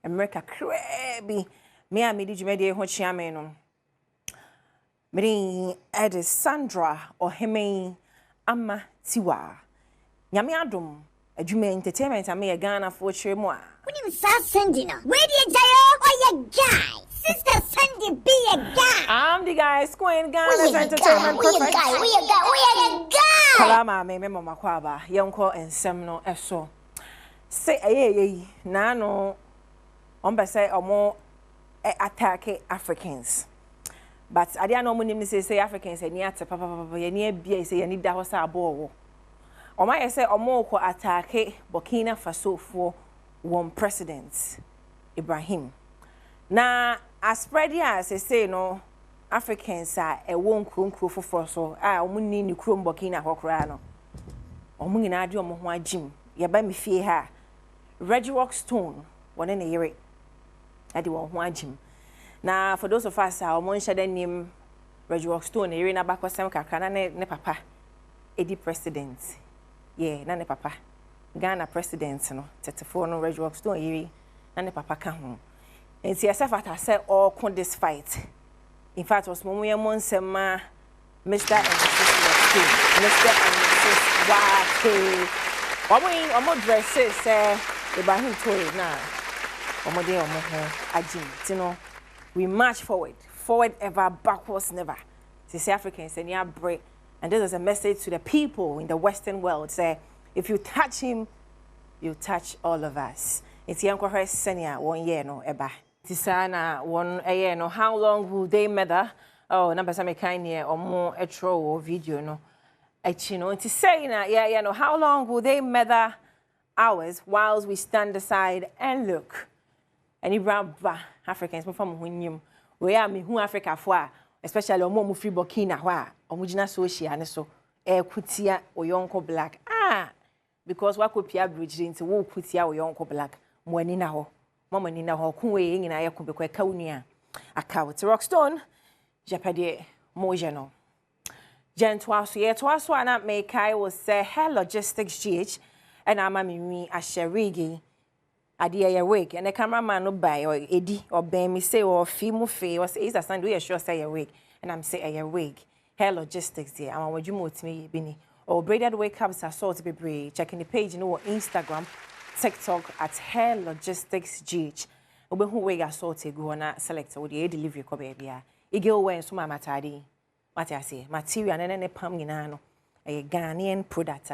America crabby. Me a me di jumedi ho chiame no. Me ed Sandra or Heme Ama Tiwa. Nyame Adom adwuma entertainment ame ye Ghana for chire mo a. Woni sa Sandy no. Where the jayo or your guy? Sister Sandy be a guy. I'm the guy Queen Ghana's entertainment perfect. We a guy. Kalama me mama kwaba yenko ensem no eso. Say ayeye na no on say omo attack Africans. But I don't know when you say Africans and yet papa ye near be say you need that was a ball. Or might say omo ko attack Burkina Faso for one president Ibrahim. Na as spread as say no Africans are a won krum for so omo ni ni krum Burkina hokra no. Omo nyina ade omo ho agim ye ba me fie ha Red Rock Stone one na yere ade won ho agim. Na for those of us who are share the name Red Rock Stone yere na bakosem kakra na ne papa edi president. Yeah, na ne papa Ghana president no 34 no Red Rock Stone yere na ne papa ka ho. And see yourself at say all con this fight. In fact, was Momo Monsema, Mr. and Mr. and Mrs. Wate. Omo dresses say Ibrahim told now. Omo de omo agim. You know, we march forward ever, backwards never. See Africans and ya break. And this is a message to the people in the Western world. Say, if you touch him, you touch all of us. It's yanko her senior 1 year no eba. Tisana 1 year no. How long will they matter? Oh, number some kind here or more a troll or video no. You know, to say na yeah no. How long will they matter hours whilst we stand aside and look? And Ibrahim Africans from whom we are me who Africa for, especially omo free Burkina wa omugina social so kutia oyonko black because wa kopia bridge into wo kutia oyonko black mo ani na ho mama ni na ho kunwe nyina ye ko be ka unua aka with Rockstone japade moje no gentwa so ye to aso ana make I will say her logistics GH and ama mi asherigi ade ye wig and the cameraman no buy or edi or ben me say or fi mu fe or say is a stand we sure say your wig and I'm say a wig hair logistics there am wadwuma otimi bi ni or braided wig caps assault be brave checking the page no Instagram TikTok at hair logistics GH obe hu wig assault go na select or the delivery ko be bia ige o wen so matade what I say material ne pam nyina no a Ghanaian product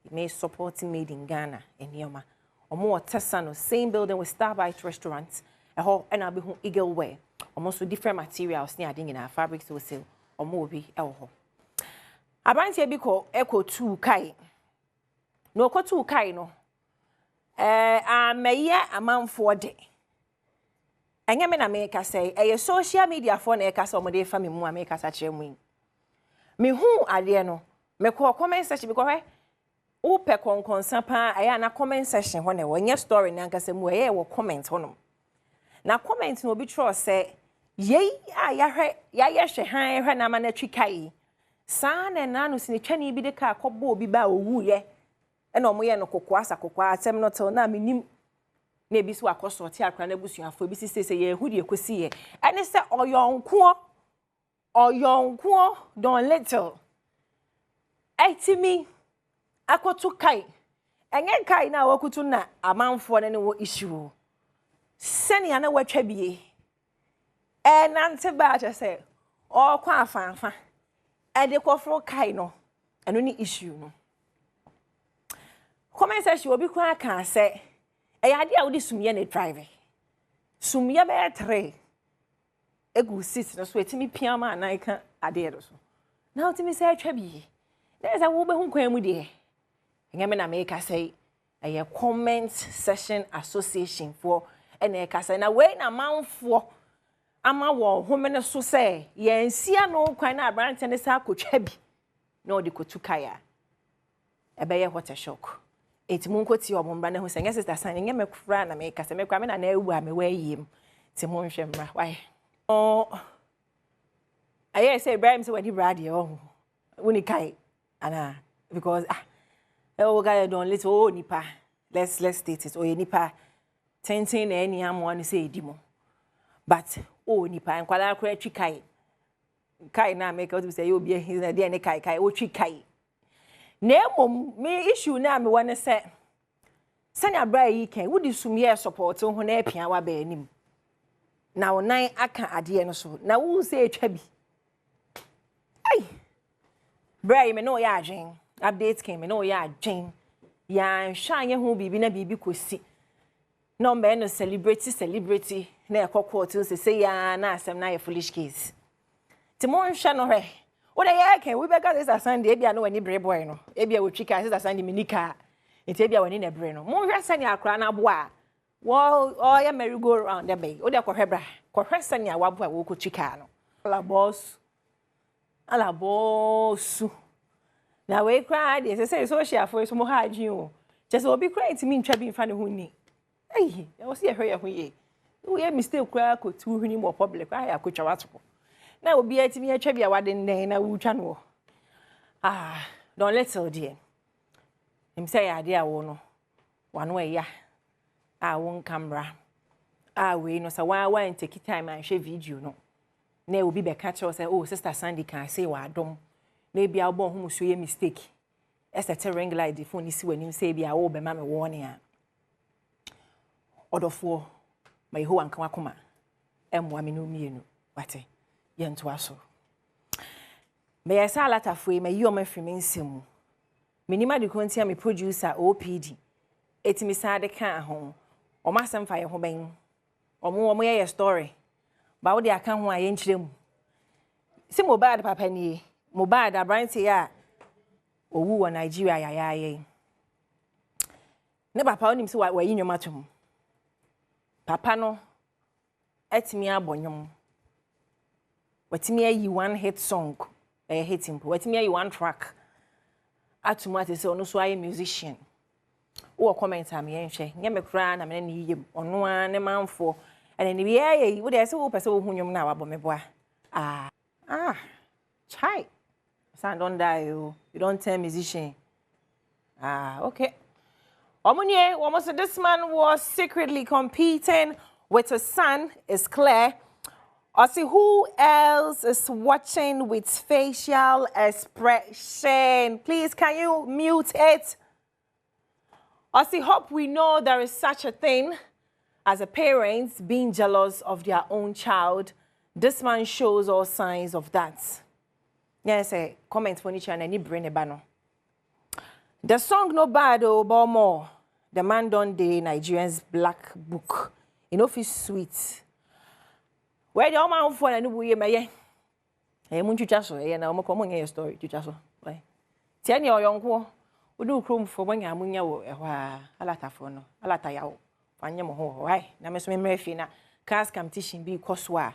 it may support made in Ghana and yoma omo Tesano same building with Starbite restaurants a ho and I be hu eagle wear almost different materials near ding in our fabrics to sell or more be elho abanti bi ko echo 2 kai no ko 2 kai no ameye amanfo de enye me na make say social media for na e ka so mo de fa me mu a me ka sa kire mu me hu ade no me ko comment section because upe konkonsa pa aya na comment section ho na wonye story na nkasa mu eye wo comment ho no na comment no bi tro say ye ya hwe han hwe na ma na twikai sa na na no sine twani bi de ka akọbọ obi ba owu ye e na omo ye no kokwa atem no tel na menim na ebi so akoso ti akra na busuafo ebi sise ye hu de ekosi ye ene se oyonko don little etimi akotu kai enye kai na wakutu na amanfo ne wo issue seni ana watwa bie nante ba je say o kwa afanfa e de kofro kai no eno ni issue no comment section obi kwa kan say e ya de a wodi sumye ne drive sumye be 3 egu sit no so etimi piama na ika ade do so na otimi say atwa bie there say wo be hu kwan mu de nyame na make say a comment session association for ene ka say na we na manfo ama wo homene so say yensia no kwan na branch ne sa akotwa bi na odi kotu kaya ebe ye what a shock etimu nkoti omo mbra na hu say sister san nyame kura na make say me kwa me na ewu a me wa yiem timu nhwe mbra why aye say Ibrahim say wadi bradi oh woni kai ana because oh guy don't let nipa let's state it nipa Tenten na eni amo ani say edi mo. But oh nipa nkwala akra twi kai na make out say obi ehim na de ne kai o twi kai. Na emom me issue na me wone say sanya bra yi kan wodi sumye support ho na apia wa ba anim. Na onan aka ade no so na wo say etwa bi. Ai. Bra yi me no ya adwen. Update came me no ya adwen. Ya hwan ye ho bibi na bibi kosi. No me no celebrity na ekokọ say ya na asem na ye foolish case. Timon hwa no hwe. Wo da ya kan we be ka this Sunday bia no wani bre boy no. E bia wo twika this Sunday minika. Enti e bia wani na bre no. Mo hwe sani akra na bo a. Wo ya merry go round there be. Wo da kọhwe bra. Kọhwe sani a wabo a wo ko twika no. Ala boss. Na we cry dey say social for so mo ha adwin o. Je say obi cry ntimi ntwa bi mfa ne ho ni. Ai, e wo se ye hwe ye ho ye. Wo ye mistake cry ko tu huni mo public cry akotwa wato. Na obi atimi atwa bi a wade nnen na wutwa no. Don't little dear. Him say ade a wo no. Wano e ya. Won camera. We no say wa take time and share video no. Na obi be catch us say oh sister Sandy can say wa adom. Na bia wo ho so ye mistake. Esete ring light the phone isi wanim say bia wo be ma me warning a. Odofo my ho anka wakoma. Emwa me no mienu. Wate. Ye nto aso. Me yesa latafo me yi o ma frimi nsem. Minima de kontia me producer OPD. Etimi sa de kan ho. O ma sem fa ye ho ben. Omo ye story. Ba wo de aka ho a ye nkyerem. Si mobile papa ni. Mobile da branti ya owu wo Nigeria ya ye. Ne papa onim si wa yi nwoma tom. Papa no etimi abonyom. Watimi ayi one hit song. Hit him. Watimi ayi one track. Atumate se ono so aye musician. Wo comment am ye nhwe. Nye me kra na me ne yiem. Ono a ne manfo. Ene ne bia ye wo de se wo pese wo hunwom na wabo meboa. Chai. Son don't die you. You don't turn musician. Okay. Omunye, almost this man was secretly competing with his son, is clear. I see who else is watching with facial expression. Please, can you mute it? I see, hope we know there is such a thing as a parent being jealous of their own child. This man shows all signs of that. Yes, comment for each and any brain a banner. The song no bad but more. The man done the Nigerian's black book. In office sweet. Where the man for and we may mun chuchaso na omo komo nye story chuchaso. Why? Tiani o yonko. We do chrome for when ya munya wo alata for no. Alata yawo. Fanye mo ho. Why? Na me so me mrefi na class competition bi koswa.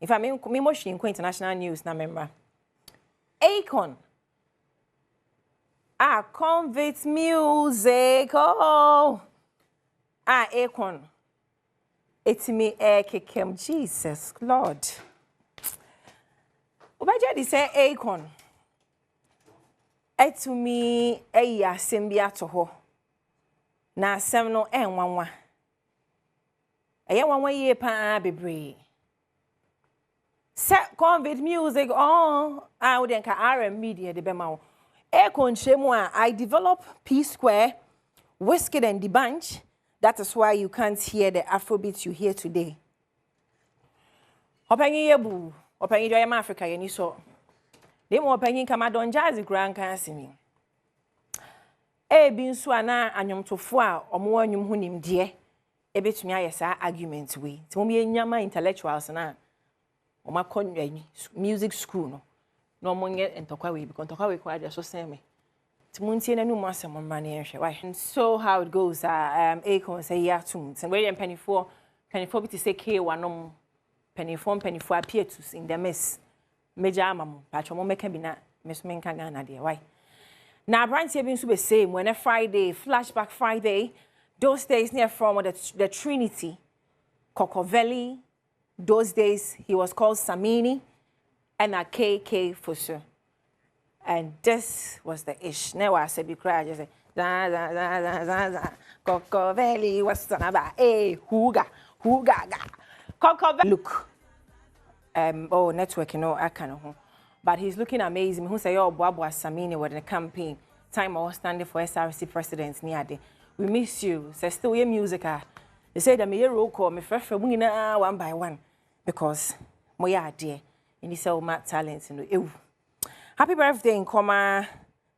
If I mean, me international news na member. Akon. Convict music. Oh. Akon. It's me kekem Jesus Lord. Obaja di say Akon. Etu me ya sembia to ho. Na asem no enwanwa. Eye wanwa ye pa bebre. Set convict music I would enka RM media de bema. Akon Shemwa, I develop P Square, Wizkid and the Bunch. That is why you can't hear the Afrobeat you hear today. Opanyi yebu, opanyi joya Africa yeni so. Demo opanyi kama don jazzy grand kansimi. Binsu ana anyomtofo a omo anyum ho nimde. Ebetumi ayesa argument we. Timomi enyama intellectuals na Oma music school no. No monye entokwa we because entokwa we kwa just so same. Timuntie na numu asem mrani ehwe. Why? And so how it goes Akon say ya tum. Sen we penifo bit say K1 penifo appear to in the mess. Major amam patcho mo meka bi na mesmen kan Ghana de. Why? Na branch here bin so be same when a Friday, flashback Friday, those days near from the Trinity, Kokoveli. Those days, he was called Samini and a KK Fusu. And this was the ish. Now I said, you cry, I just say, Coco Valley was about Huga. Coco look. Oh, network, you know, I can't know. But he's looking amazing. Who say, oh, Boabo Samini with the campaign. Time I was standing for SRC president near day. We miss you. Say, still your music. They say that me roll call me fresh from one by one. Because my idea. And he said, oh, my talents. Happy birthday in Koma.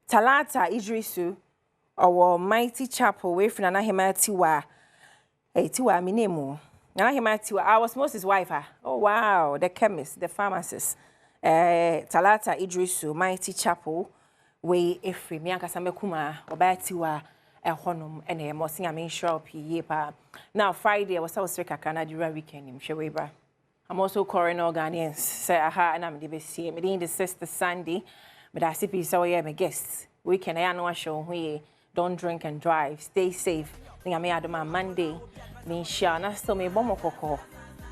Talata Idrisu. Our mighty chapel away from Nana Tiwa. Hey, Tiwa, my name. Nana Tiwa. I was Moses' wife. Oh, wow. The chemist, the pharmacist. Talata Idrisu, mighty chapel. We Efri, Mianka Samekuma, Obatiwa, a honum, and a mossing a main shop. Now, Friday, I was South Africa, Canada weekend in Shaweba. I'm also Coronel Ghanaians. Say, aha, and I'm the best. Me the sister Sandy, but I see people my guests. Weekend, I know a show where don't drink and drive, stay safe. I may add my Monday, me share, and I still me bomb cocoa.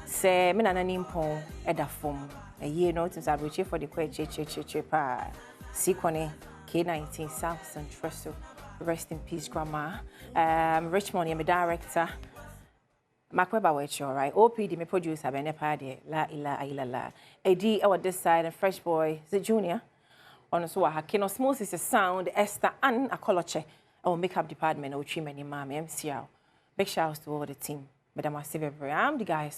Say, me nana nimpon, eda form. A year notice I will cheer for the pa. Sikone. K19 South Central. Rest in peace, Grandma. Richmond, I'm a director. Makweba Wetch, all right. OPD, my producer, Bene Paddy, La Ila Ila. AD, our this side, and Fresh Boy, the junior. On so I can osmosis is sound, Esther and a coloche. Our makeup department, or Chimney Mammy, MCL. Big shouts to all the team. Madam Asibe, I'm the guy.